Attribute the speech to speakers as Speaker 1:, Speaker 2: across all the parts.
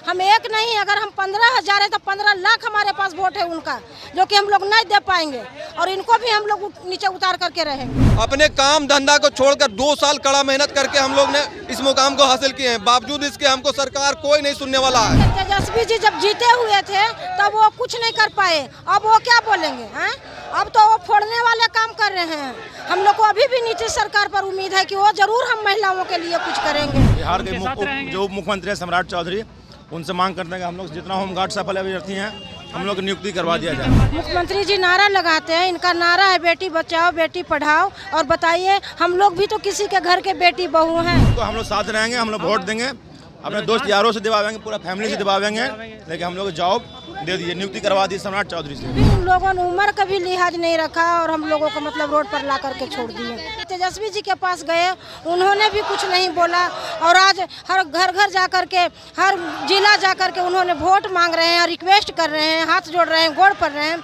Speaker 1: हम एक नहीं, अगर हम 15,000 है तो 15 लाख हमारे पास वोट है उनका, जो कि हम लोग नहीं दे पाएंगे और इनको भी हम लोग नीचे उतार करके रहेंगे।
Speaker 2: अपने काम धंधा को छोड़कर 2 साल कड़ा मेहनत करके हम लोग ने इस मुकाम को हासिल किए हैं। बावजूद इसके हमको सरकार कोई नहीं सुनने वाला है।
Speaker 1: तेजस्वी जी जब जीते हुए थे तब वो कुछ नहीं कर पाए, अब वो क्या बोलेंगे हैं? अब तो वो फोड़ने वाले काम कर रहे हैं। हम लोग को अभी भी नीतीश सरकार पर उम्मीद है कि वो जरूर हम महिलाओं के लिए कुछ करेंगे।
Speaker 3: बिहार के जो मुख्यमंत्री हैं सम्राट चौधरी, उनसे मांग करते हैं कि हम लोग जितना होमगार्ड सफल अभ्यर्थी हैं हम लोग की नियुक्ति करवा दिया जाए।
Speaker 1: मुख्यमंत्री जी नारा लगाते हैं, इनका नारा है बेटी बचाओ बेटी पढ़ाओ, और बताइए हम लोग भी तो किसी के घर के बेटी बहू हैं।
Speaker 3: तो हम लोग साथ रहेंगे, हम लोग वोट देंगे, अपने दोस्त यारों से दिवाएंगे, पूरा फैमिली से दिवाएंगे, लेकिन हम लोग जॉब दे दिए, नियुक्ति करवा दी सम्राट चौधरी से।
Speaker 1: उन लोगों ने उम्र का भी लिहाज नहीं रखा और हम लोगों को मतलब रोड पर ला करके छोड़ दिए। तेजस्वी जी के पास गए, उन्होंने भी कुछ नहीं बोला और आज हर घर घर जा करके, हर जिला जा करके उन्होंने वोट मांग रहे हैं, रिक्वेस्ट कर रहे हैं, हाथ जोड़ रहे हैं, गोड़ पड़ रहे हैं।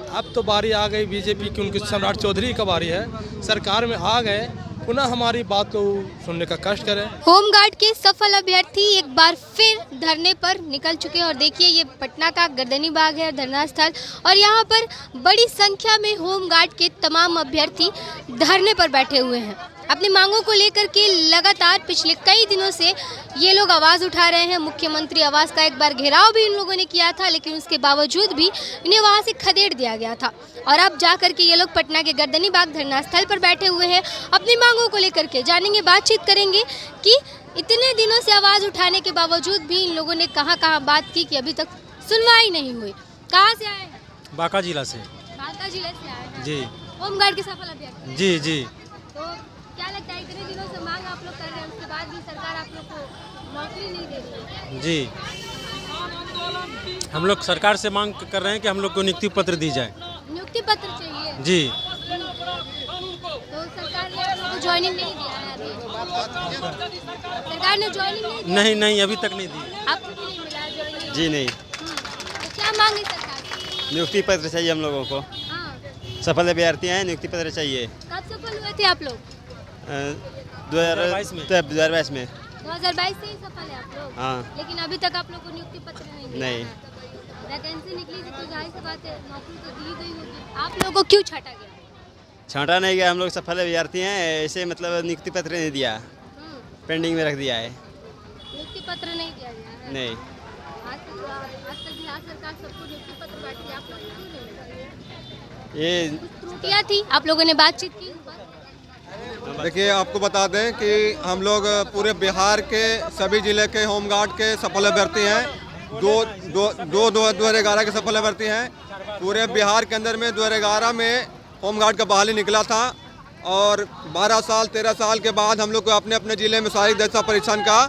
Speaker 4: अब तो बारी आ गई बीजेपी की, उनकी सम्राट चौधरी का बारी है, सरकार में आ गए, पुनः हमारी बात को सुनने का कष्ट करें।
Speaker 5: होमगार्ड के सफल अभ्यर्थी एक बार फिर धरने पर निकल चुके हैं और देखिए ये पटना का गर्दनी बाग है धरना स्थल, और यहाँ पर बड़ी संख्या में होमगार्ड के तमाम अभ्यर्थी धरने पर बैठे हुए हैं। अपनी मांगों को लेकर के लगातार पिछले कई दिनों से ये लोग आवाज़ उठा रहे हैं। मुख्यमंत्री आवास का एक बार घेराव भी इन लोगों ने किया था, लेकिन उसके बावजूद भी इन्हें वहाँ से खदेड़ दिया गया था और अब जा करके ये लोग पटना के गर्दनी बाग धरना स्थल पर बैठे हुए हैं। अपनी मांगों को लेकर के जानेंगे, बातचीत करेंगे कि इतने दिनों से आवाज़ उठाने के बावजूद भी इन लोगों ने कहाँ कहाँ बात की कि अभी तक सुनवाई नहीं हुई। कहाँ से आए हैं?
Speaker 6: बांका जिला से।
Speaker 5: बांका जिले से आए हैं
Speaker 6: जी।
Speaker 5: होमगार्ड के सफल अभ्यर्थी।
Speaker 6: जी जी।
Speaker 5: तो क्या लगता है इतने दिनों से मांग आप लोग कर रहे हैं, उसके बाद भी सरकार आप लोग को नौकरी नहीं दे रही है?
Speaker 6: जी, हम लोग सरकार से मांग कर रहे हैं कि हम लोग को नियुक्ति पत्र दी जाए।
Speaker 5: नियुक्ति पत्र चाहिए
Speaker 6: जी।
Speaker 5: तो सरकार ने आप लोग को ज्वाइनिंग नहीं दिया है अभी? सरकार ने ज्वाइनिंग नहीं दिया?
Speaker 6: नहीं नहीं, अभी तक नहीं दी।
Speaker 5: आपको भी नहीं मिला ज्वाइनिंग?
Speaker 7: जी नहीं,
Speaker 5: तो क्या मांग है सरकार से?
Speaker 7: नियुक्ति पत्र चाहिए हम लोगों को।
Speaker 5: हाँ,
Speaker 7: सफल अभ्यर्थी हैं, नियुक्ति पत्र चाहिए।
Speaker 5: कब सफल हुए थे आप लोग?
Speaker 7: 2022 में।
Speaker 5: 2022 से ही सफल है आप लोग?
Speaker 7: हाँ।
Speaker 5: लेकिन अभी तक आप लोग को नियुक्ति पत्र नहीं मिला
Speaker 7: नहीं।
Speaker 5: है। वैकेंसी निकली थी तो जाहिर सी बात है नौकरी तो दी गई होगी। आप लोगों को क्यों छाटा गया?
Speaker 7: छांटा नहीं गया, हम लोग सफल अभ्यर्थी हैं, ऐसे मतलब नियुक्ति पत्र नहीं दिया, पेंडिंग में रख दिया है।
Speaker 5: नियुक्ति पत्र नहीं दिया गया है?
Speaker 7: नहीं।
Speaker 5: आज तक बिहार सरकार सबको नियुक्ति पत्र बांट रही है, आप लोगों को क्यों नहीं मिला?
Speaker 7: ये
Speaker 5: कुछ त्रुटियां थी, आप लोगों ने बातचीत की?
Speaker 2: देखिए, आपको बता दें कि हम लोग पूरे बिहार के सभी जिले के होमगार्ड के सफल अभ्यर्थी हैं। 2011 के सफल अभ्यर्थी हैं। पूरे बिहार के अंदर में 2011 में होमगार्ड का बहाली निकला था और 12 साल 13 साल के बाद हम लोग को अपने अपने ज़िले में शारीरिक दक्षता परीक्षण का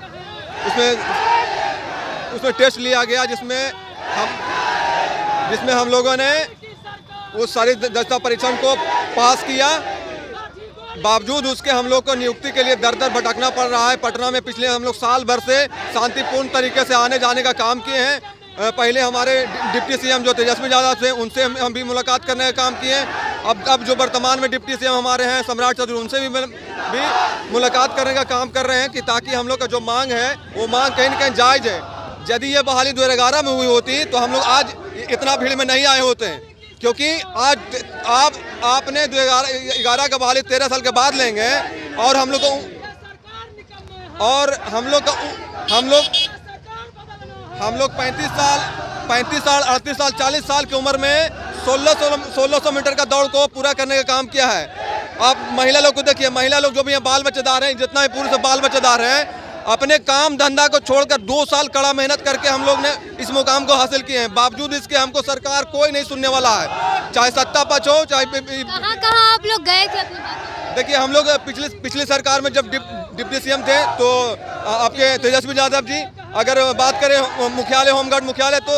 Speaker 2: उसमें टेस्ट लिया गया, जिसमें हम लोगों ने उस शारीरिक दक्षता परीक्षण को पास किया। बावजूद उसके हम लोग को नियुक्ति के लिए दर दर भटकना पड़ रहा है। पटना में पिछले हम लोग साल भर से शांतिपूर्ण तरीके से आने जाने का काम किए हैं। पहले हमारे डिप्टी सीएम जो तेजस्वी यादव थे, उनसे हम भी मुलाकात करने का काम किए हैं। अब जो वर्तमान में डिप्टी सीएम हमारे हैं सम्राट चौधरी, उनसे भी मुलाकात करने का काम कर रहे हैं कि ताकि हम लोग का जो मांग है वो मांग कहीं न कहीं जायज़ है। यदि ये बहाली 2011 में हुई होती तो हम लोग आज इतना भीड़ में नहीं आए होते हैं, क्योंकि आज आपने 2011 का बहाली 13 साल के बाद लेंगे और हम लोग 35 साल 38 साल 40 साल की उम्र में 1600 मीटर का दौड़ को पूरा करने का काम किया है। आप महिला लोग को देखिए, महिला लोग जो भी हैं बाल बच्चेदार हैं, जितना भी पुरुष से बाल बच्चेदार हैं, अपने काम धंधा को छोड़कर 2 साल कड़ा मेहनत करके हम लोग ने इस मुकाम को हासिल किए हैं। बावजूद इसके हमको सरकार कोई नहीं सुनने वाला है, चाहे सत्ता पक्ष हो चाहे।
Speaker 5: कहाँ आप लोग गए थे अपनी बातों?
Speaker 2: देखिए, हम लोग पिछली सरकार में जब डिप्टी सीएम थे तो आपके तेजस्वी यादव जी, अगर बात करें मुख्यालय होमगार्ड मुख्यालय, तो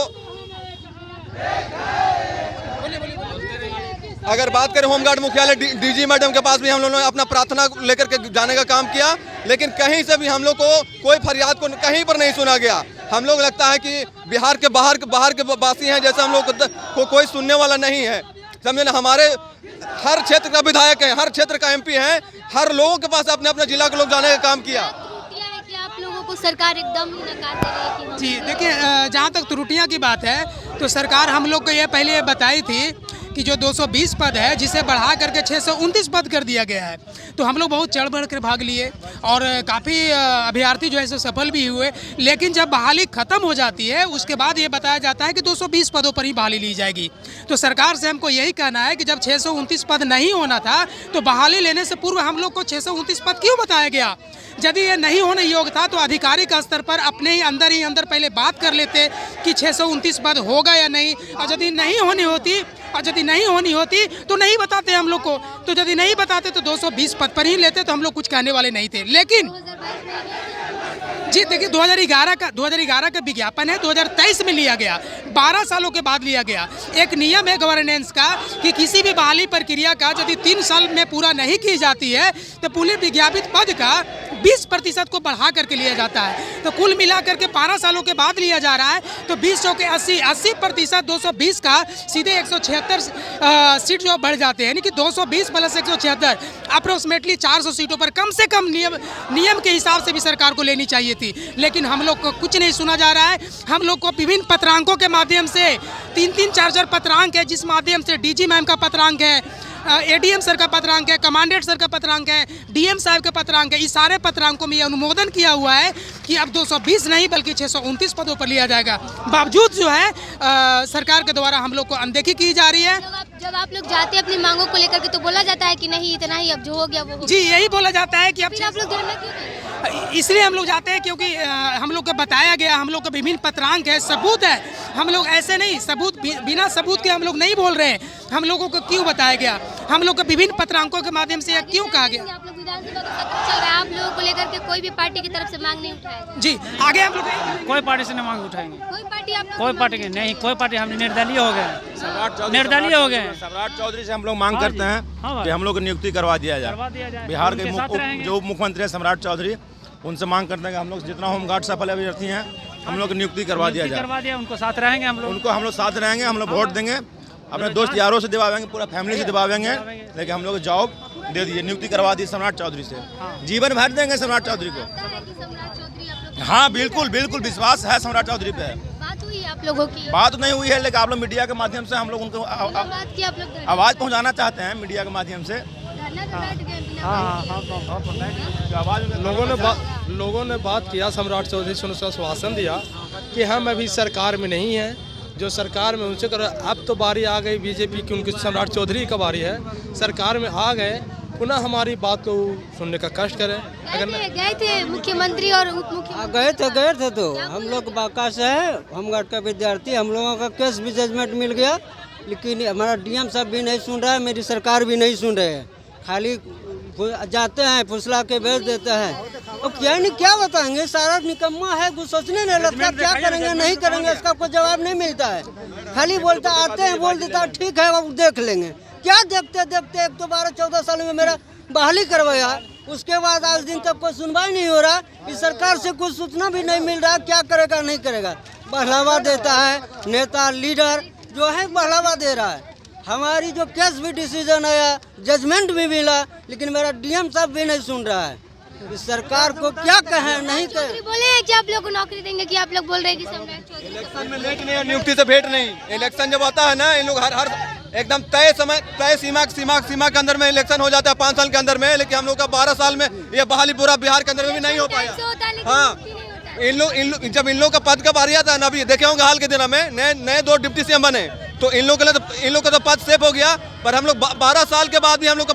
Speaker 2: अगर बात करें होमगार्ड मुख्यालय डीजी मैडम के पास भी हम लोगों ने अपना प्रार्थना लेकर के जाने का काम किया, लेकिन कहीं से भी हम लोग को कोई फरियाद को कहीं पर नहीं सुना गया। हम लोग लगता है कि बिहार के बाहर के वासी हैं, जैसे हम लोग को कोई सुनने वाला नहीं है। समझे ना, हमारे हर क्षेत्र का विधायक है, हर क्षेत्र का एमपी है, हर लोगों के पास अपने अपने जिला के लोग जाने का काम किया।
Speaker 5: त्रुटियां है कि आप लोगों को को सरकार एकदम ही नकार दे रही है कि हम
Speaker 8: जी देखिए, जहाँ तक त्रुटियां की बात है तो सरकार हम लोग को ये पहले बताई थी कि जो 220 पद है जिसे बढ़ा करके 629 पद कर दिया गया है। तो हम लोग बहुत चढ़ बढ़ कर भाग लिए और काफ़ी अभ्यर्थी जो है सो सफल भी हुए। लेकिन जब बहाली ख़त्म हो जाती है उसके बाद ये बताया जाता है कि 220 पदों पर ही बहाली ली जाएगी। तो सरकार से हमको यही कहना है कि जब 629 पद नहीं होना था तो बहाली लेने से पूर्व हम लोग को 629 पद क्यों बताया गया? यदि ये नहीं होने योग्य था तो आधिकारिक स्तर पर अपने ही अंदर पहले बात कर लेते कि 629 पद होगा या नहीं। और यदि नहीं होनी होती तो नहीं बताते हम लोग को। तो यदि नहीं बताते तो 220 पद पर ही लेते तो हम लोग कुछ कहने वाले नहीं थे। लेकिन जी देखिए, 2011 का विज्ञापन है, 2023 में लिया गया, 12 सालों के बाद लिया गया। एक नियम है गवर्नेंस का कि किसी भी बहाली प्रक्रिया का यदि 3 साल में पूरा नहीं की जाती है तो पूरे विज्ञापित पद का 20% को बढ़ा करके लिया जाता है। तो कुल मिलाकर के 12 सालों के बाद लिया जा रहा है तो 20 के 80% 220 का सीधे 176 सीट जो बढ़ जाते हैं, यानी कि 220 प्लस 176 अप्रोक्सीमेटली 400 सीटों पर कम से कम नियम के हिसाब से भी सरकार को लेनी चाहिए थी। लेकिन हम लोग को कुछ नहीं सुना जा रहा है। हम लोग को विभिन्न पत्रांकों के माध्यम से 3-3, 4-4 पत्रांक है जिस माध्यम से डीजी मैम का पत्रांक है, एडीएम सर का पत्रांक है, कमांडेंट सर का पत्रांक है, डीएम साहब का पत्रांक है। इस सारे पत्रांकों में ये अनुमोदन किया हुआ है कि अब 220 नहीं बल्कि 629 पदों पर लिया जाएगा। बावजूद जो है सरकार के द्वारा हम लोग को अनदेखी की जा रही है।
Speaker 5: जब आप लोग जाते हैं अपनी मांगों को लेकर के तो बोला जाता है कि नहीं इतना ही, अब जो हो गया वो हो
Speaker 8: जी यही बोला जाता है कि अब
Speaker 5: गया। आप लोग धरना क्यों दे रहे हैं?
Speaker 8: इसलिए हम लोग जाते हैं क्योंकि हम लोग को बताया गया, हम लोग को विभिन्न पत्रांक है, सबूत है। हम लोग ऐसे नहीं बिना सबूत के हम लोग नहीं बोल रहे हैं। हम लोगों को क्यों बताया गया, हम लोग को विभिन्न पत्रांकों के माध्यम से क्यों कहा गया।
Speaker 5: आप लोग विधानसभा का सत्र चल रहा है, आप लोगों को लेकर के कोई भी पार्टी की तरफ से मांग नहीं उठाएगा?
Speaker 8: जी आगे हम लोग
Speaker 9: कोई पार्टी से नहीं मांग उठाएंगे।
Speaker 5: कोई पार्टी आप
Speaker 9: कोई पार्टी की नहीं, कोई पार्टी हम निर्दलीय हो गए, निर्दलीय हो गए।
Speaker 3: सम्राट चौधरी से हम लोग मांग करते हैं कि हम लोग की नियुक्ति करवा दिया जाए। बिहार के जो उप मुख्यमंत्री हैं सम्राट चौधरी, उनसे मांग करते हैं कि हम लोग जितना होमगार्ड सफल अभ्यर्थी हैं हम लोग की नियुक्ति करवा दिया जाए।
Speaker 9: उनको साथ रहेंगे हम लोग
Speaker 3: साथ रहेंगे, हम लोग वोट देंगे, अपने दोस्त यारों से दिवाएंगे, पूरा फैमिली से दिवाएंगे, लेकिन हम लोग जॉब दे दीजिए, नियुक्ति करवा दी सम्राट चौधरी से। जीवन भर देंगे सम्राट चौधरी को। हाँ बिल्कुल बिल्कुल विश्वास है सम्राट चौधरी पे।
Speaker 5: बात हुई आप लोगों की?
Speaker 3: बात नहीं हुई है, लेकिन आप लोग मीडिया के माध्यम से हम लोग उनको आवाज़ पहुँचाना चाहते हैं मीडिया के माध्यम से।
Speaker 4: लोगों ने बात किया, सम्राट चौधरी से उन्होंने आश्वासन दिया कि हम अभी सरकार में नहीं हैं, जो सरकार में उनसे करो। अब तो बारी आ गई बीजेपी की, उनकी सम्राट चौधरी का बारी है, सरकार में आ गए, पुनः हमारी बात को सुनने का कष्ट करें। अगर
Speaker 5: गए थे मुख्यमंत्री और उप मुख्यमंत्री
Speaker 10: गए थे तो हम लोग बांका से है, होमगार्ड का विद्यार्थी, हम लोगों का केस भी जजमेंट मिल गया, लेकिन हमारा डीएम साहब भी नहीं सुन रहा है, मेरी सरकार भी नहीं सुन रहे है। खाली जाते हैं फुसला के भेज देते हैं। अब क्या बताएंगे, सारा निकम्मा है, कुछ सोचने नहीं लगता क्या करेंगे नहीं करेंगे, इसका कोई जवाब नहीं मिलता है। खाली बोलता आते हैं, बोल देता है ठीक है अब देख लेंगे। क्या देखते देखते 12-14 साल में मेरा बहाली करवाया, उसके बाद आज दिन तक कोई सुनवाई नहीं हो रहा। इस सरकार से कुछ सूचना भी नहीं मिल रहा, क्या करेगा नहीं करेगा। बढ़ावा देता है नेता लीडर जो है, बढ़ावा दे रहा है। हमारी जो केस भी डिसीजन आया, जजमेंट भी मिला, लेकिन मेरा डीएम साहब भी नहीं सुन रहा है। इस सरकार को क्या कहें नहीं कहें।
Speaker 5: बोले हैं कि आप लोग को नौकरी देंगे, कि आप लोग बोल रहे हैं कि सम्राट चौधरी
Speaker 2: इलेक्शन में लेट नहीं, नियुक्ति से भेंट नहीं। इलेक्शन जब आता है ना, इन लोग हर एकदम तय सीमा के अंदर में इलेक्शन हो जाता है 5 साल के अंदर में, लेकिन हम लोग का 12 साल में ये बहाली पूरा बिहार के अंदर में भी नहीं हो पाया। हाँ जब इन लोग का पद का बारी आता है ना, अभी देखे होंगे हाल के दिनों में नए 2 डिप्टी सीएम बने, तो इन लोग का तो पद सेफ हो गया। पर हम लोग 12 साल के बाद भी हम लोग का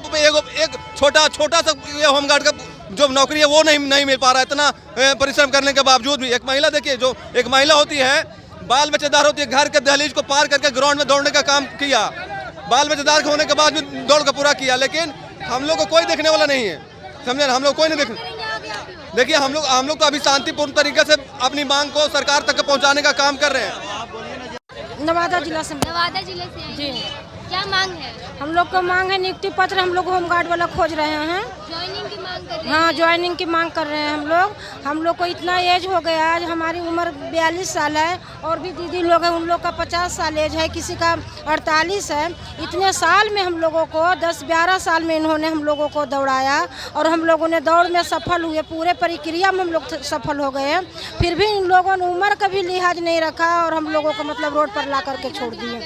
Speaker 2: एक छोटा सा ये होमगार्ड का जो नौकरी है वो नहीं मिल पा रहा है। इतना परिश्रम करने के बावजूद भी एक महिला, देखिए जो एक महिला होती है, बाल बच्चेदार होती है, घर के दहलीज को पार करके ग्राउंड में दौड़ने का काम किया, बाल बच्चेदार होने के बाद भी दौड़ का पूरा किया, लेकिन हम लोग को कोई देखने वाला नहीं है, समझे ना। हम लोग कोई नहीं देखिए, हम लोग तो अभी शांतिपूर्ण तरीके से अपनी मांग को सरकार तक पहुंचाने का काम कर रहे हैं।
Speaker 1: नवादा जिला से
Speaker 5: नवादा जिले से
Speaker 1: जी।
Speaker 5: क्या मांग है?
Speaker 1: हम लोग को मांग है नियुक्ति पत्र, हम लोग होमगार्ड वाला खोज रहे हैं।
Speaker 5: ज्वाइनिंग की मांग कर रहे हैं?
Speaker 1: हाँ, ज्वाइनिंग की मांग कर रहे हैं हम लोग को इतना एज हो गया, आज हमारी उम्र 42 साल है और भी दीदी लोग हैं उन लोग का 50 साल एज है, किसी का 48 है। इतने साल में हम लोगों को 10-12 साल में इन्होंने हम लोगों को दौड़ाया और हम लोगों ने दौड़ में सफल हुए, पूरे प्रक्रिया में हम लोग सफल हो गए। फिर भी इन लोगों ने उम्र का भी लिहाज नहीं रखा और हम लोगों को मतलब रोड पर ला करके छोड़ दिए।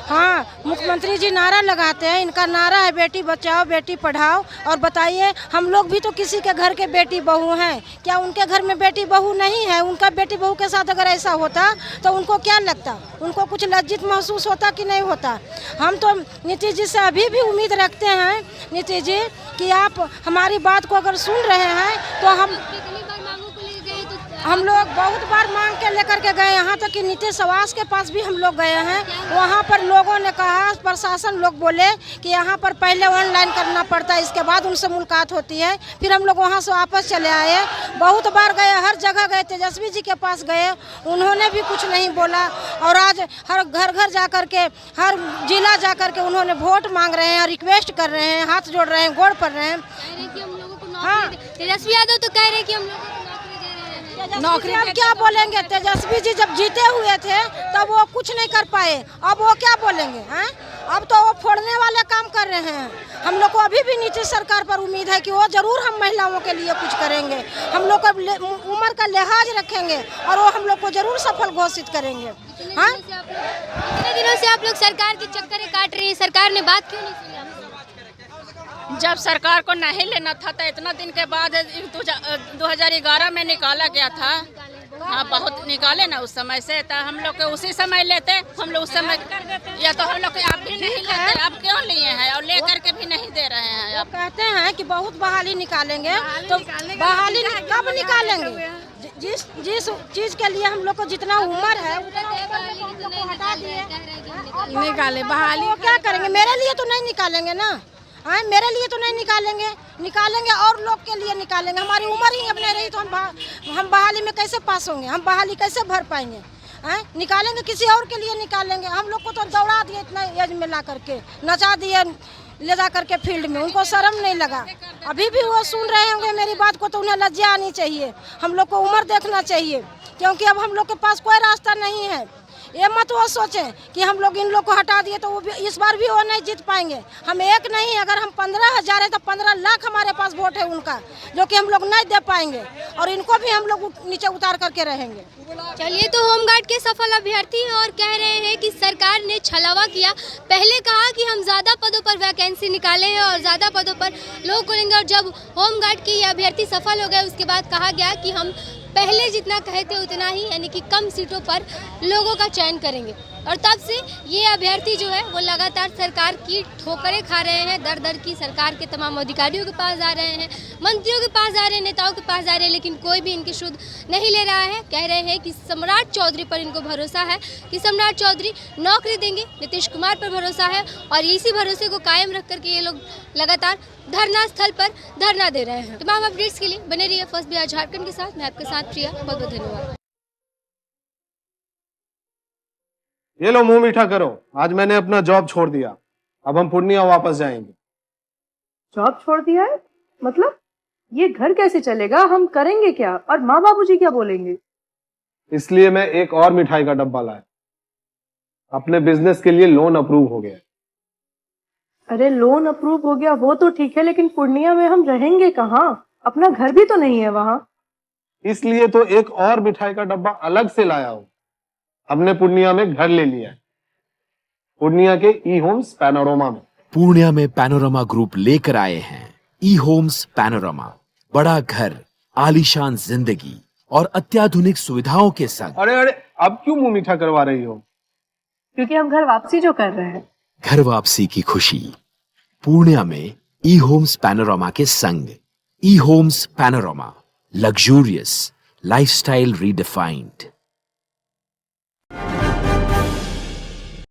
Speaker 1: हाँ, मुख्यमंत्री जी नारा लगाते हैं, इनका नारा है बेटी बचाओ बेटी पढ़ाओ। और बताइए, हम लोग भी तो किसी के घर के बेटी बहू हैं, क्या उनके घर में बेटी बहू नहीं है? उनका बेटी बहू के साथ अगर ऐसा होता तो उनको क्या लगता? उनको कुछ लज्जित महसूस होता कि नहीं होता? हम तो नीतीश जी से अभी भी उम्मीद रखते हैं, नीतीश जी, कि आप हमारी बात को अगर सुन रहे हैं तो हम लोग बहुत बार मांग के लेकर के गए, यहाँ तक कि नीतीश आवास के पास भी हम लोग गए हैं। वहाँ पर लोगों ने कहा, प्रशासन लोग बोले कि यहाँ पर पहले ऑनलाइन करना पड़ता है, इसके बाद उनसे मुलाकात होती है। फिर हम लोग वहाँ से वापस चले आए। बहुत बार गए, हर जगह गए, तेजस्वी जी के पास गए, उन्होंने भी कुछ नहीं बोला। और आज हर घर घर जा कर के, हर जिला जा कर के उन्होंने वोट मांग रहे हैं, रिक्वेस्ट कर रहे हैं, हाथ जोड़ रहे हैं, गोड़ पड़ रहे हैं।
Speaker 5: हाँ, तेजस्वी यादव तो कह रहे हैं कि हम लोगों को
Speaker 1: नौकरी। अब क्या बोलेंगे? तेजस्वी जी जब जीते हुए थे तब वो कुछ नहीं कर पाए, अब वो क्या बोलेंगे? हैं, अब तो वो फोड़ने वाले काम कर रहे हैं। हम लोग को अभी भी नीतीश सरकार पर उम्मीद है कि वो जरूर हम महिलाओं के लिए कुछ करेंगे, हम लोग का उम्र का लिहाज रखेंगे और वो हम लोग को जरूर सफल घोषित करेंगे। हाँ,
Speaker 5: इतने दिनों से आप लोग सरकार की चक्करें काट रही हैं, सरकार ने बात क्यों नहीं सुनी?
Speaker 11: जब सरकार को नहीं लेना था तो इतना दिन के बाद 2011 में निकाला गया था। हाँ, बहुत निकाले ना उस समय से, तो हम लोग को उसी समय लेते, हम लोग उस समय, या तो हम लोग आप भी नहीं लेते, आप क्यों लिए हैं और लेकर के भी नहीं दे रहे हैं?
Speaker 1: आप कहते हैं कि बहुत बहाली निकालेंगे, तो बहाली कब निकालेंगे? जिस चीज के लिए हम लोग को जितना उम्र है उतना हटा दिए, निकाले बहाली क्या करेंगे? मेरे लिए तो नहीं निकालेंगे ना, हाँ, मेरे लिए तो नहीं निकालेंगे और लोग के लिए निकालेंगे। हमारी उम्र ही अब नहीं रही तो हम बहाली में कैसे पास होंगे? हम बहाली कैसे भर पाएंगे? हैं, निकालेंगे किसी और के लिए निकालेंगे। हम लोग को तो दौड़ा दिए इतना एज में ला करके, नचा दिए ले जा करके फील्ड में, उनको शर्म नहीं लगा। अभी भी वो सुन रहे होंगे मेरी बात को तो उन्हें लज्जा आनी चाहिए। हम लोग को उम्र देखना चाहिए, क्योंकि अब हम लोग के पास कोई रास्ता नहीं है। ये मत वो सोचें कि हम लोग इन लोग को हटा दिए तो वो भी इस बार भी वो नहीं जीत पाएंगे। हम एक नहीं, अगर हम 15,000 है तो 15 लाख हमारे पास वोट है उनका, जो कि हम लोग नहीं दे पाएंगे और इनको भी हम लोग नीचे उतार करके रहेंगे।
Speaker 5: चलिए, तो होमगार्ड के सफल अभ्यर्थी हैं और कह रहे हैं कि सरकार ने छलावा किया। पहले कहा कि हम ज़्यादा पदों पर वैकेंसी निकाले हैं और ज़्यादा पदों पर लोग को लेंगे, और जब होमगार्ड के ये अभ्यर्थी सफल हो गए उसके बाद कहा गया कि हम पहले जितना कहे थे उतना ही, यानी कि कम सीटों पर लोगों का चयन करेंगे। और तब से ये अभ्यर्थी जो है वो लगातार सरकार की ठोकरें खा रहे हैं, दर दर की सरकार के तमाम अधिकारियों के पास जा रहे हैं, मंत्रियों के पास जा रहे हैं, नेताओं के पास जा रहे हैं, लेकिन कोई भी इनकी शुद्ध नहीं ले रहा है। कह रहे हैं कि सम्राट चौधरी पर इनको भरोसा है कि सम्राट चौधरी नौकरी देंगे, नीतीश कुमार पर भरोसा है और इसी भरोसे को कायम रख करके ये लोग लगातार धरना स्थल पर धरना दे रहे हैं। तमाम अपडेट्स के लिए बने रहिए फर्स्ट बिहार झारखंड के साथ। मैं आपके साथ प्रिया, बहुत बहुत धन्यवाद।
Speaker 12: ये लो मुंह मीठा करो, आज मैंने अपना जॉब छोड़ दिया, अब हम पूर्णिया वापस जाएंगे।
Speaker 13: जॉब छोड़ दिया है? मतलब ये घर कैसे चलेगा? हम करेंगे क्या और माँ बाबूजी क्या बोलेंगे?
Speaker 12: इसलिए मैं एक और मिठाई का डब्बा लाया, अपने बिजनेस के लिए लोन अप्रूव हो गया।
Speaker 13: अरे लोन अप्रूव हो गया वो तो ठीक है, लेकिन पूर्णिया में हम रहेंगे कहाँ? अपना घर भी तो नहीं है वहाँ।
Speaker 12: इसलिए तो एक और मिठाई का डब्बा अलग से लाया हूँ। हमने पूर्णिया में घर ले लिया है, पूर्णिया के ई होम्स पैनोरमा में।
Speaker 14: पूर्णिया में पैनोरमा ग्रुप लेकर आए हैं ई होम्स पैनोरमा। बड़ा घर, आलीशान जिंदगी और अत्याधुनिक सुविधाओं के संग।
Speaker 12: अरे अब क्यों मुंह मीठा करवा रही हो?
Speaker 13: क्योंकि हम घर वापसी जो कर रहे हैं।
Speaker 14: घर वापसी की खुशी पूर्णिया में ई होम्स पैनोरमा के संग। ई Homes Panorama, luxurious lifestyle redefined.